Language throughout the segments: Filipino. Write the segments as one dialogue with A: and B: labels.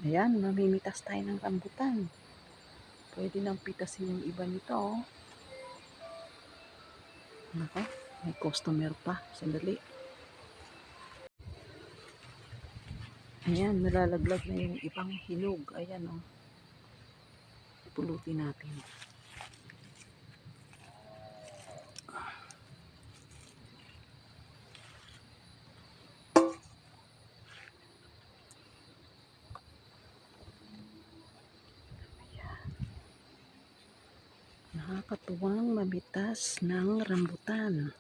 A: Ayan, mamimitas tayo ng rambutan. Pwede nang pitasin yung iba nito. Oh. Nako, may customer pa. Sandali. Ayan, nalalaglag na yung ibang hinog. Ayan, oh. Pulutin natin. Nakakatuwang mamitas ng rambutan.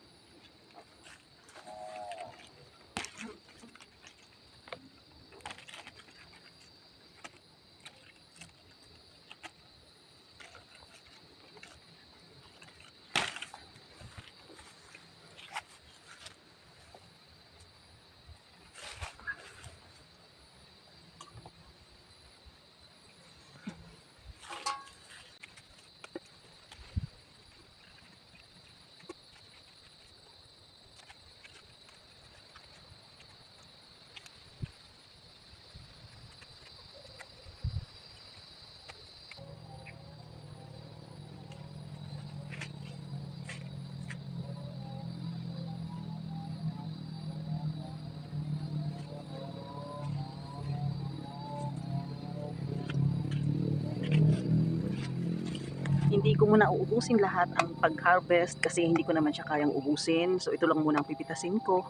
A: Hindi ko muna uubusin lahat ang pag-harvest kasi hindi ko naman siya kayang ubusin. So ito lang muna ang pipitasin ko.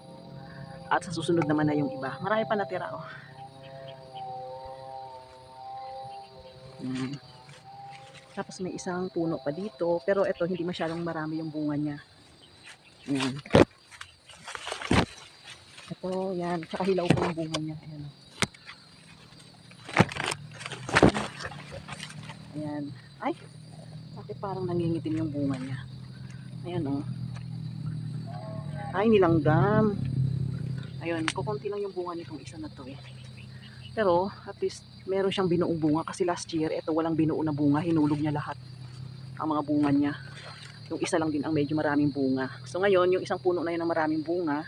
A: At sa susunod naman na yung iba. Marami pa natira, oh. Yan. Tapos may isang puno pa dito. Pero ito hindi masyadong marami yung bunga niya. Yan. Ito, yan. Tsaka hilaw pa yung bunga niya. Ayan. Ayan. Ay, bakit parang nangingitim yung bunga niya? Ayan, oh. Ay, nilanggam. Ayun, kukunti lang yung bunga nitong isa na to, eh. Pero, at least, meron siyang binuong bunga. Kasi last year, ito walang binuo na bunga. Hinulog niya lahat ang mga bunga niya. Yung isa lang din ang medyo maraming bunga. So ngayon, yung isang puno na yun ang maraming bunga.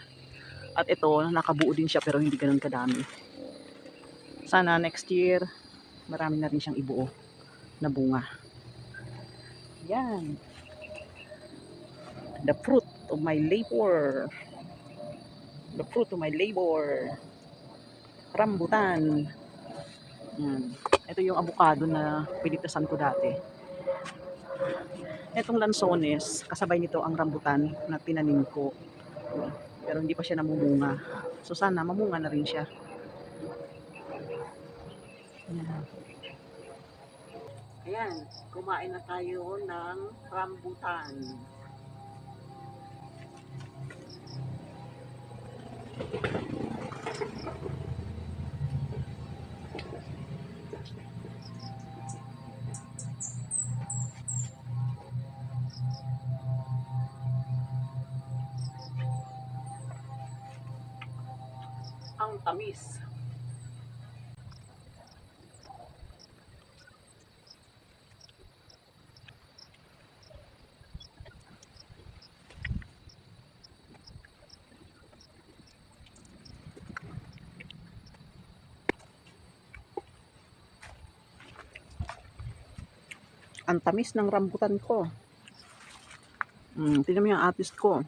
A: At ito, nakabuo din siya pero hindi ganun kadami. Sana next year, marami na rin siyang ibuo na bunga. Yan. The fruit of my labor. The fruit of my labor. Rambutan. Yan. Ito yung avocado na pinitasan ko dati. Itong lansones, kasabay nito ang rambutan na tinanim ko. Pero hindi pa siya namumunga. So sana mamunga na rin siya. Ayan. Ayan, kumain na tayo ng rambutan. Ang tamis. Ang tamis ng rambutan ko. Tingnan mo yung artist ko.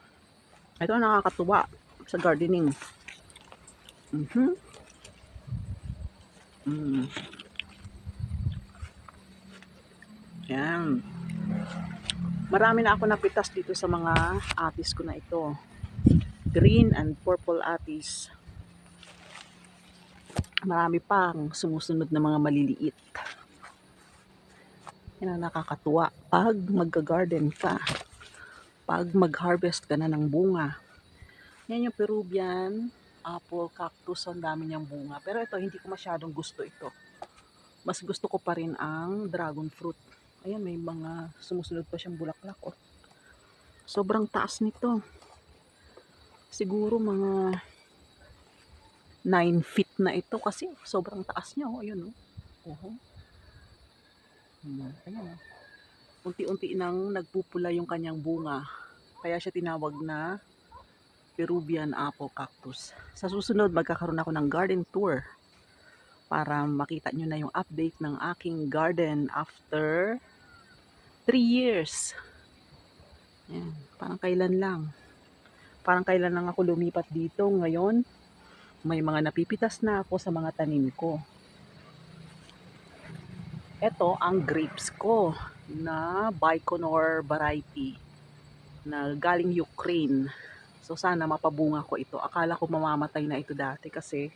A: Ito nakakatuwa sa gardening. Mm-hmm. Yan. Marami na ako napitas dito sa mga atis ko na ito. Green and purple atis. Marami pang sumusunod na mga maliliit. Yan ang nakakatuwa pag magga-garden ka. Pag mag-harvest ka na ng bunga. Yan yung Peruvian apple cactus. Ang dami niyang bunga. Pero ito, hindi ko masyadong gusto ito. Mas gusto ko pa rin ang dragon fruit. Ayan, may mga sumusunod pa siyang bulaklak. Oh. Sobrang taas nito. Siguro mga 9 feet na ito kasi sobrang taas niya. Oh, ayun, oh. Ayan, oh. Unti-unti nang nagpupula yung kanyang bunga. Kaya siya tinawag na Peruvian apple cactus. Sa susunod, magkakaroon ako ng garden tour para makita nyo na yung update ng aking garden after 3 years. Ayan, parang kailan lang. Parang kailan lang ako lumipat dito. Ngayon, may mga napipitas na ako sa mga tanim ko. Ito ang grapes ko na Baikonur variety na galing Ukraine. So sana mapabunga ko ito. Akala ko mamamatay na ito dati kasi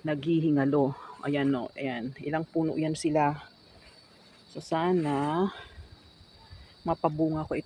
A: naghihingalo. Ayan no, ayan. Ilang puno yan sila. So sana mapabunga ko ito.